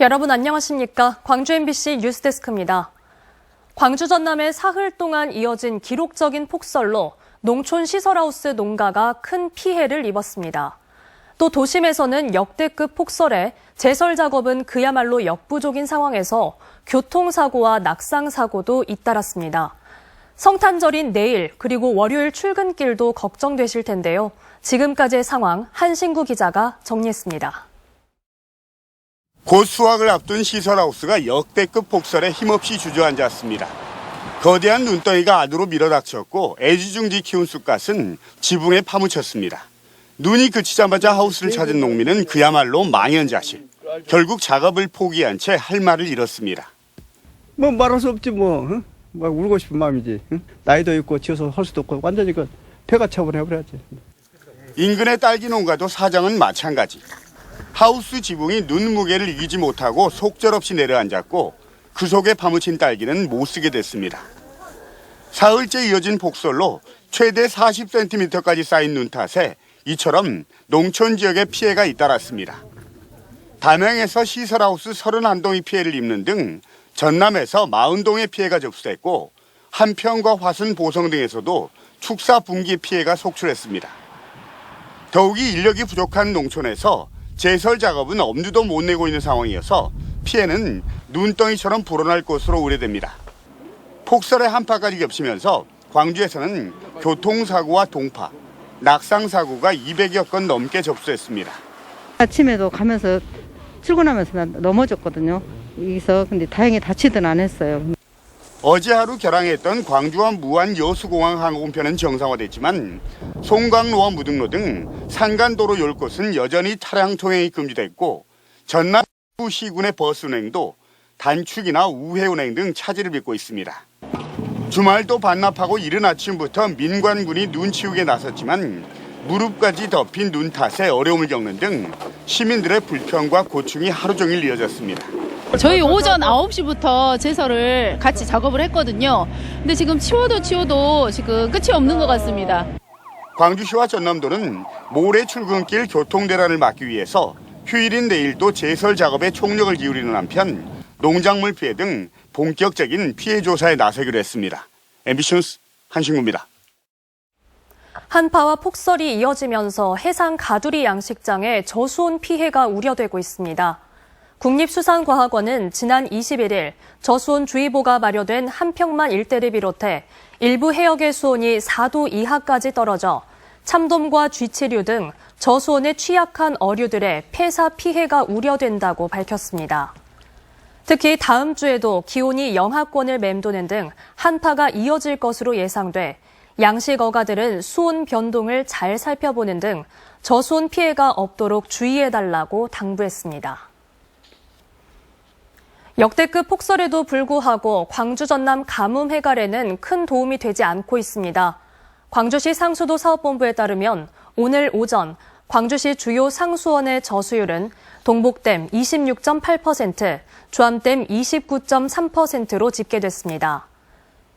여러분 안녕하십니까? 광주 MBC 뉴스데스크입니다. 광주 전남에 사흘 동안 이어진 기록적인 폭설로 농촌 시설하우스 농가가 큰 피해를 입었습니다. 또 도심에서는 역대급 폭설에 제설 작업은 그야말로 역부족인 상황에서 교통사고와 낙상사고도 잇따랐습니다. 성탄절인 내일 그리고 월요일 출근길도 걱정되실 텐데요. 지금까지의 상황 한신구 기자가 정리했습니다. 곧 수확을 앞둔 시설하우스가 역대급 폭설에 힘없이 주저앉았습니다. 거대한 눈덩이가 안으로 밀어닥쳤고 애지중지 키운 쑥갓은 지붕에 파묻혔습니다. 눈이 그치자마자 하우스를 찾은 농민은 그야말로 망연자실. 결국 작업을 포기한 채 할 말을 잃었습니다. 뭐 말할 수 없지 뭐. 응? 막 울고 싶은 마음이지. 응? 나이도 있고 지어서 할 수도 없고 완전히 그 폐가 처분해버려야지. 인근의 딸기 농가도 사정은 마찬가지. 하우스 지붕이 눈 무게를 이기지 못하고 속절없이 내려앉았고 그 속에 파묻힌 딸기는 못 쓰게 됐습니다. 사흘째 이어진 폭설로 최대 40cm까지 쌓인 눈 탓에 이처럼 농촌 지역에 피해가 잇따랐습니다. 담양에서 시설하우스 31동이 피해를 입는 등 전남에서 40동의 피해가 접수됐고 한평과 화순, 보성 등에서도 축사 분기 피해가 속출했습니다. 더욱이 인력이 부족한 농촌에서 제설 작업은 엄두도 못 내고 있는 상황이어서 피해는 눈덩이처럼 불어날 것으로 우려됩니다. 폭설의 한파까지 겹치면서 광주에서는 교통사고와 동파, 낙상사고가 200여 건 넘게 접수했습니다. 아침에도 가면서 출근하면서 넘어졌거든요. 여기서 근데 다행히 다치든 안 했어요. 어제 하루 결항했던 광주와 무안 여수공항 항공편은 정상화됐지만 송강로와 무등로 등 산간도로 10곳은 여전히 차량 통행이 금지됐고 전남 시군의 버스 운행도 단축이나 우회 운행 등 차질을 빚고 있습니다. 주말도 반납하고 이른 아침부터 민관군이 눈 치우기에 나섰지만 무릎까지 덮인 눈 탓에 어려움을 겪는 등 시민들의 불평과 고충이 하루 종일 이어졌습니다. 저희 오전 9시부터 제설을 같이 작업을 했거든요. 근데 지금 치워도 지금 끝이 없는 것 같습니다. 광주시와 전남도는 모레 출근길 교통대란을 막기 위해서 휴일인 내일도 제설 작업에 총력을 기울이는 한편 농작물 피해 등 본격적인 피해 조사에 나서기로 했습니다. MBC 뉴스 한신구입니다. 한파와 폭설이 이어지면서 해상 가두리 양식장에 저수온 피해가 우려되고 있습니다. 국립수산과학원은 지난 21일 저수온주의보가 발효된 한평만 일대를 비롯해 일부 해역의 수온이 4도 이하까지 떨어져 참돔과 쥐치류 등 저수온에 취약한 어류들의 폐사 피해가 우려된다고 밝혔습니다. 특히 다음 주에도 기온이 영하권을 맴도는 등 한파가 이어질 것으로 예상돼 양식 어가들은 수온 변동을 잘 살펴보는 등 저수온 피해가 없도록 주의해달라고 당부했습니다. 역대급 폭설에도 불구하고 광주 전남 가뭄 해갈에는 큰 도움이 되지 않고 있습니다. 광주시 상수도 사업본부에 따르면 오늘 오전 광주시 주요 상수원의 저수율은 동복댐 26.8%, 주암댐 29.3%로 집계됐습니다.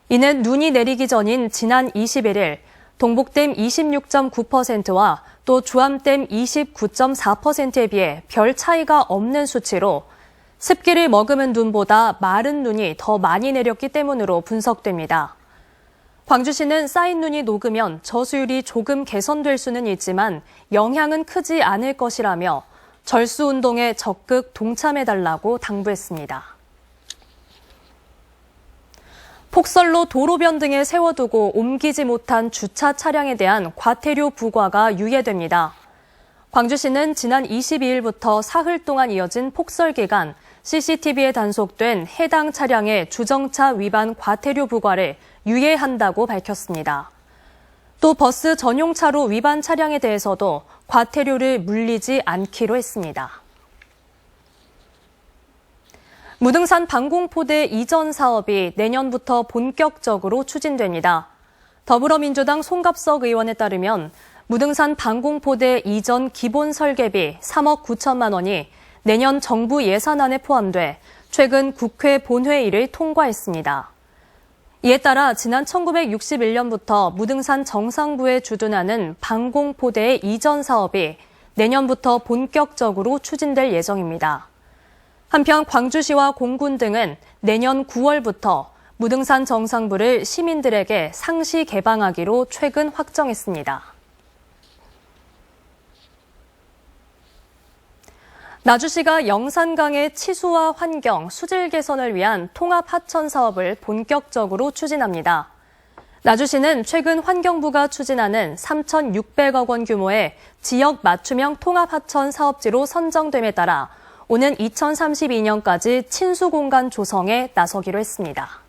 이는 눈이 내리기 전인 지난 21일 동복댐 26.9%와 또 주암댐 29.4%에 비해 별 차이가 없는 수치로 습기를 머금은 눈보다 마른 눈이 더 많이 내렸기 때문으로 분석됩니다. 광주시는 쌓인 눈이 녹으면 저수율이 조금 개선될 수는 있지만 영향은 크지 않을 것이라며 절수운동에 적극 동참해달라고 당부했습니다. 폭설로 도로변 등에 세워두고 옮기지 못한 주차 차량에 대한 과태료 부과가 유예됩니다. 광주시는 지난 22일부터 사흘 동안 이어진 폭설 기간 CCTV에 단속된 해당 차량의 주정차 위반 과태료 부과를 유예한다고 밝혔습니다. 또 버스 전용차로 위반 차량에 대해서도 과태료를 물리지 않기로 했습니다. 무등산 방공포대 이전 사업이 내년부터 본격적으로 추진됩니다. 더불어민주당 송갑석 의원에 따르면 무등산 방공포대 이전 기본 설계비 3억 9천만 원이 내년 정부 예산안에 포함돼 최근 국회 본회의를 통과했습니다. 이에 따라 지난 1961년부터 무등산 정상부에 주둔하는 방공포대의 이전 사업이 내년부터 본격적으로 추진될 예정입니다. 한편 광주시와 공군 등은 내년 9월부터 무등산 정상부를 시민들에게 상시 개방하기로 최근 확정했습니다. 나주시가 영산강의 치수와 환경, 수질 개선을 위한 통합 하천 사업을 본격적으로 추진합니다. 나주시는 최근 환경부가 추진하는 3,600억 원 규모의 지역 맞춤형 통합 하천 사업지로 선정됨에 따라 오는 2032년까지 친수 공간 조성에 나서기로 했습니다.